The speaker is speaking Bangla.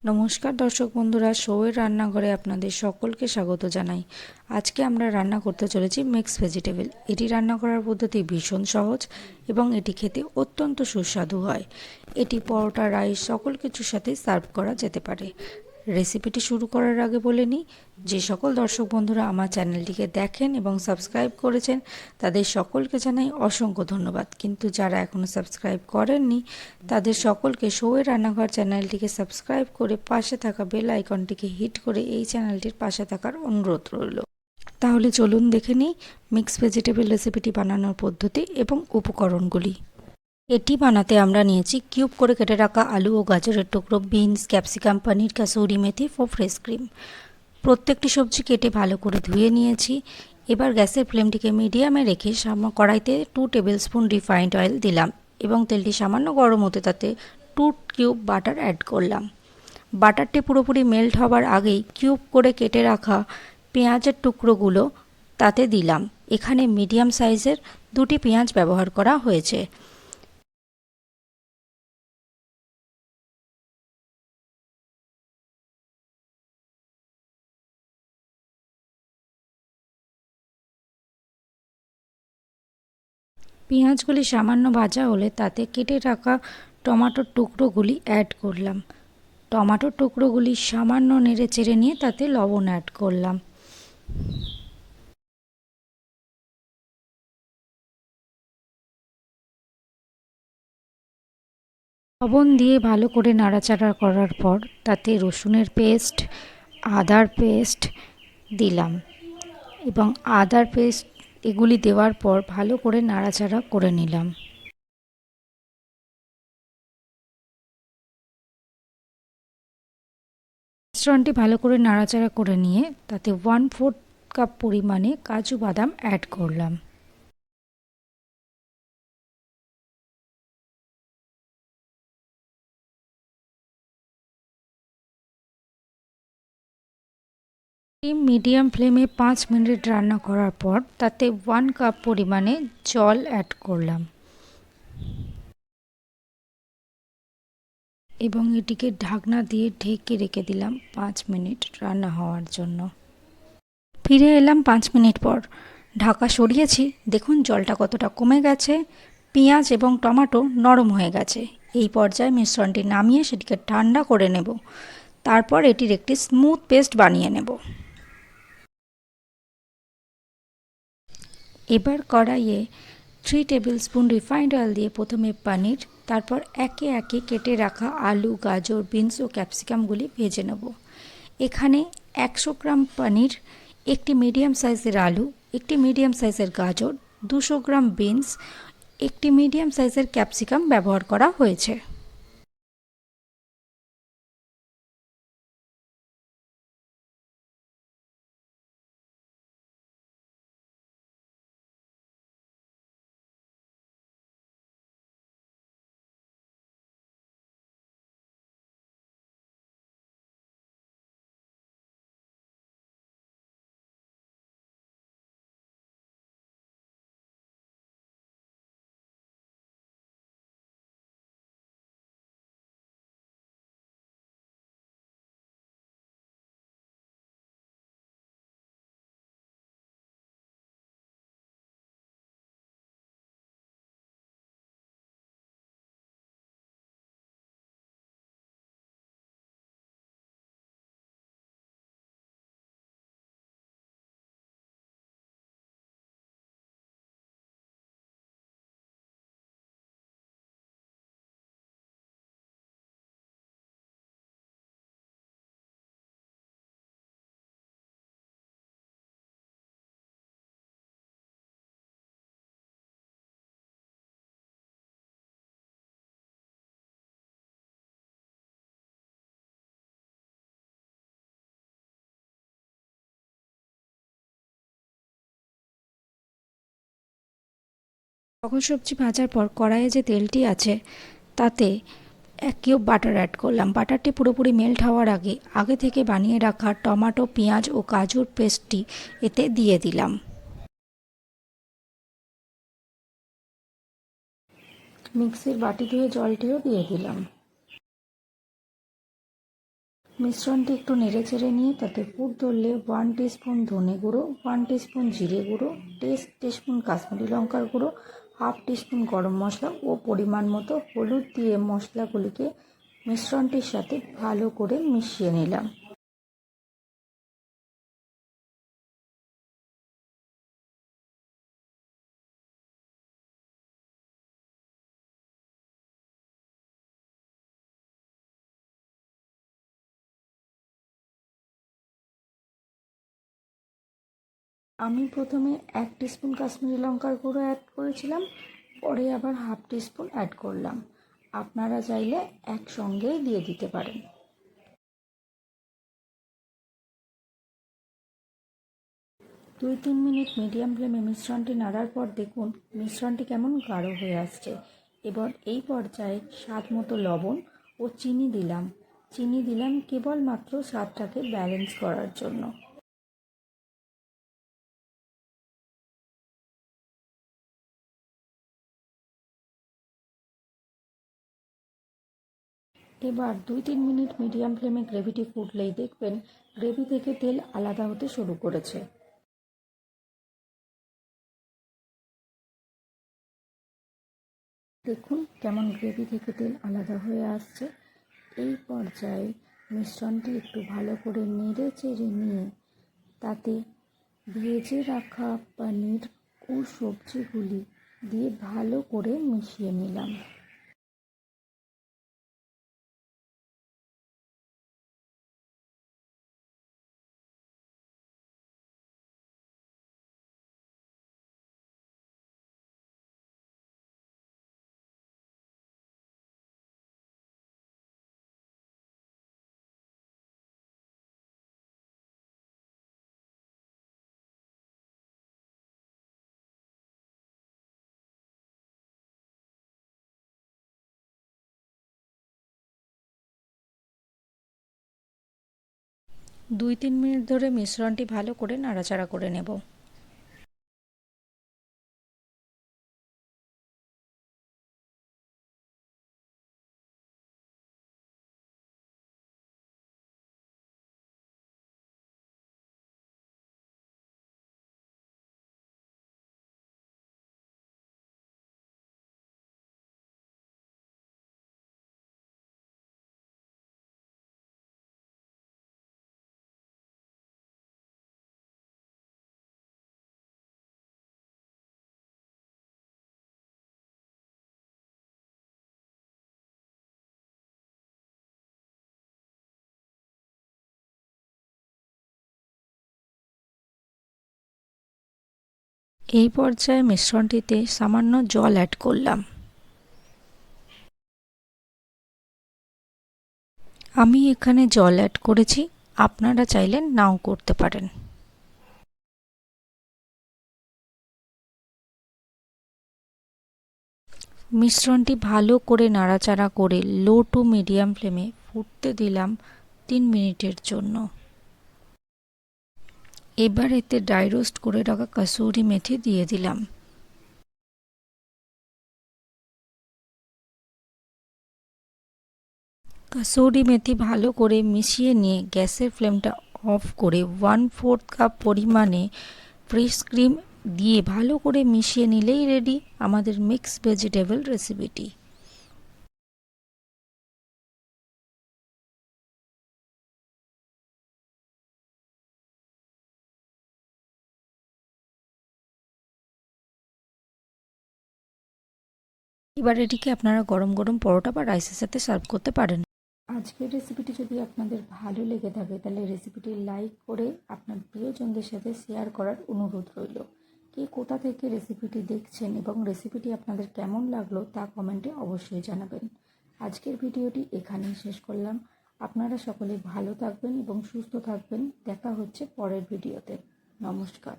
নমস্কার দর্শক বন্ধুরা, শোয়ের রান্নাঘরে আপনাদের সকলকে স্বাগত জানাই। আজকে আমরা রান্না করতে চলেছি মিক্স ভেজিটেবল। এটি রান্না করার পদ্ধতি ভীষণ সহজ এবং এটি খেতে অত্যন্ত সুস্বাদু হয়। এটি পরোটা, রাইস সকল কিছুর সাথে সার্ভ করা যেতে পারে। রেসিপিটি শুরু করার আগে বলে নিই, যে সকল দর্শক বন্ধুরা আমার চ্যানেলটিকে দেখেন এবং সাবস্ক্রাইব করেছেন তাদের সকলকে জানাই অসংখ্য ধন্যবাদ। কিন্তু যারা এখনও সাবস্ক্রাইব করেননি তাদের সকলকে শোয়ের রান্নাঘর চ্যানেলটিকে সাবস্ক্রাইব করে পাশে থাকা বেল আইকনটিকে হিট করে এই চ্যানেলটির পাশে থাকার অনুরোধ রইল। তাহলে চলুন দেখে নিই মিক্স ভেজিটেবল রেসিপিটি বানানোর পদ্ধতি এবং উপকরণগুলি। এটি বানাতে আমরা নিয়েছি কিউব করে কেটে রাখা আলু ও গাজরের টুকরো, বিনস, ক্যাপসিকাম, পনির, কাসুরি মেথি ও ফ্রেশ ক্রিম। প্রত্যেকটি সবজি কেটে ভালো করে ধুয়ে নিয়েছি। এবার গ্যাসের ফ্লেমটিকে মিডিয়ামে রেখে কড়াইতে 2 টেবিল স্পুন রিফাইন্ড অয়েল দিলাম এবং তেলটি সামান্য গরম হতে তাতে 2 কিউব বাটার অ্যাড করলাম। বাটারটি পুরোপুরি মেল্ট হবার আগেই কিউব করে কেটে রাখা পেঁয়াজের টুকরোগুলো তাতে দিলাম। এখানে মিডিয়াম সাইজের 2টি পেঁয়াজ ব্যবহার করা হয়েছে। পেঁয়াজগুলি সামান্য ভাজা হলে তাতে কেটে রাখা টমেটোর টুকরোগুলি অ্যাড করলাম। টমেটোর টুকরোগুলি সামান্য নেড়ে চেড়ে নিয়ে তাতে লবণ অ্যাড করলাম। লবণ দিয়ে ভালো করে নাড়াচাড়া করার পর তাতে রসুনের পেস্ট, আদার পেস্ট দিলাম এবং আদার পেস্ট এগুলি দেওয়ার পর ভালো করে নাড়াচাড়া করে নিলাম। মিশ্রণটি ভালো করে নাড়াচাড়া করে নিয়ে তাতে 1/4 কাপ পরিমাণে কাজু বাদাম অ্যাড করলাম। মিডিয়াম ফ্লেমে 5 মিনিট রান্না করার পর তাতে 1 কাপ পরিমাণে জল অ্যাড করলাম এবং এটিকে ঢাকনা দিয়ে ঢেকে রেখে দিলাম 5 মিনিট রান্না হওয়ার জন্য। ফিরে এলাম 5 মিনিট পর। ঢাকা সরিয়েছি, দেখুন জলটা কতটা কমে গেছে, পেঁয়াজ এবং টমেটো নরম হয়ে গেছে। এই পর্যায়ে মিশ্রণটি নামিয়ে সেটিকে ঠান্ডা করে নেব। তারপর এটির একটি স্মুথ পেস্ট বানিয়ে নেব। এবার কড়াইয়ে 3 টেবিল স্পুন রিফাইন্ড অয়েল দিয়ে প্রথমে পনির, তারপর একে একে কেটে রাখা আলু, গাজর, বিনস ও ক্যাপসিকামগুলি ভেজে নেব। এখানে 100 গ্রাম পনির, একটি মিডিয়াম সাইজের আলু, একটি মিডিয়াম সাইজের গাজর, 200 গ্রাম বিনস, একটি মিডিয়াম সাইজের ক্যাপসিকাম ব্যবহার করা হয়েছে। সকল সবজি ভাজার পর কড়াইয়ে যে তেলটি আছে তাতে 1 কিউব বাটার অ্যাড করলাম। বাটারটি পুরোপুরি মেল্ট হওয়ার আগে আগে থেকে বানিয়ে রাখা টমেটো, পেঁয়াজ ও কাজুর পেস্টটি এতে দিয়ে দিলাম। মিক্সির বাটি ধুয়ে জলটিও দিয়ে দিলাম। মিশ্রণটি একটু নেড়ে চেড়ে নিয়ে তাতে ফুট ধরলে 1 টিস্পুন ধনে গুঁড়ো, 1 টিস্পুন জিরে গুঁড়ো, টিস্পুন কাশ্মীরি লঙ্কার গুঁড়ো, হাফ টিস্পুন গরম মশলা ও পরিমাণ মতো হলুদ দিয়ে মশলাগুলিকে মিশ্রণটির সাথে ভালো করে মিশিয়ে নিলাম। আমি প্রথমে 1 টিস্পুন কাশ্মীরি লঙ্কার গুঁড়ো অ্যাড করেছিলাম, পরে আবার হাফ টিস্পুন অ্যাড করলাম। আপনারা চাইলে একসঙ্গেই দিয়ে দিতে পারেন। 2-3 মিনিট মিডিয়াম ফ্লেমে মিশ্রণটি নাড়ার পর দেখুন মিশ্রণটি কেমন গাঢ় হয়ে আসছে। এবার এই পর্যায়ে স্বাদ মতো লবণ ও চিনি দিলাম কেবলমাত্র স্বাদটাকে ব্যালেন্স করার জন্য। এবার 2-3 মিনিট মিডিয়াম ফ্লেমে গ্রেভিটি ফুটলেই দেখবেন গ্রেভি থেকে তেল আলাদা হতে শুরু করেছে। দেখুন কেমন গ্রেভি থেকে তেল আলাদা হয়ে আসছে। এই পর্যায়ে মিশ্রণটি একটু ভালো করে নেড়ে চেড়ে নিয়ে তাতে ভেজে রাখা পনির ও সবজিগুলি দিয়ে ভালো করে মিশিয়ে নিলাম। দুই তিন মিনিট ধরে মিশ্রণটি ভালো করে নাড়াচাড়া করে নেব। এই পর্যায়ে মিশ্রণটিতে সামান্য জল অ্যাড করলাম। আমি এখানে জল অ্যাড করেছি, আপনারা চাইলে নাও করতে পারেন। মিশ্রণটি ভালো করে নাড়াচাড়া করে লো টু মিডিয়াম ফ্লেমে ফুটতে দিলাম 3 মিনিটের জন্য। এবার এতে ড্রাই রোস্ট করে রাখা কসুরি মেথি দিয়ে দিলাম। কসুরি মেথি ভালো করে মিশিয়ে নিয়ে গ্যাসের ফ্লেমটা অফ করে 1/4 কাপ পরিমাণে ফ্রেশ ক্রিম দিয়ে ভালো করে মিশিয়ে নিলেই রেডি আমাদের মিক্স ভেজিটেবল রেসিপিটি। এবার এটিকে আপনারা গরম গরম পরোটা বা রাইসের সাথে সার্ভ করতে পারেন। আজকের রেসিপিটি যদি আপনাদের ভালো লেগে থাকে তাহলে রেসিপিটি লাইক করে আপনার প্রিয়জনদের সাথে শেয়ার করার অনুরোধ রইল। কে কোথা থেকে রেসিপিটি দেখছেন এবং রেসিপিটি আপনাদের কেমন লাগলো তা কমেন্টে অবশ্যই জানাবেন। আজকের ভিডিওটি এখানেই শেষ করলাম। আপনারা সকলে ভালো থাকবেন এবং সুস্থ থাকবেন। দেখা হচ্ছে পরের ভিডিওতে। নমস্কার।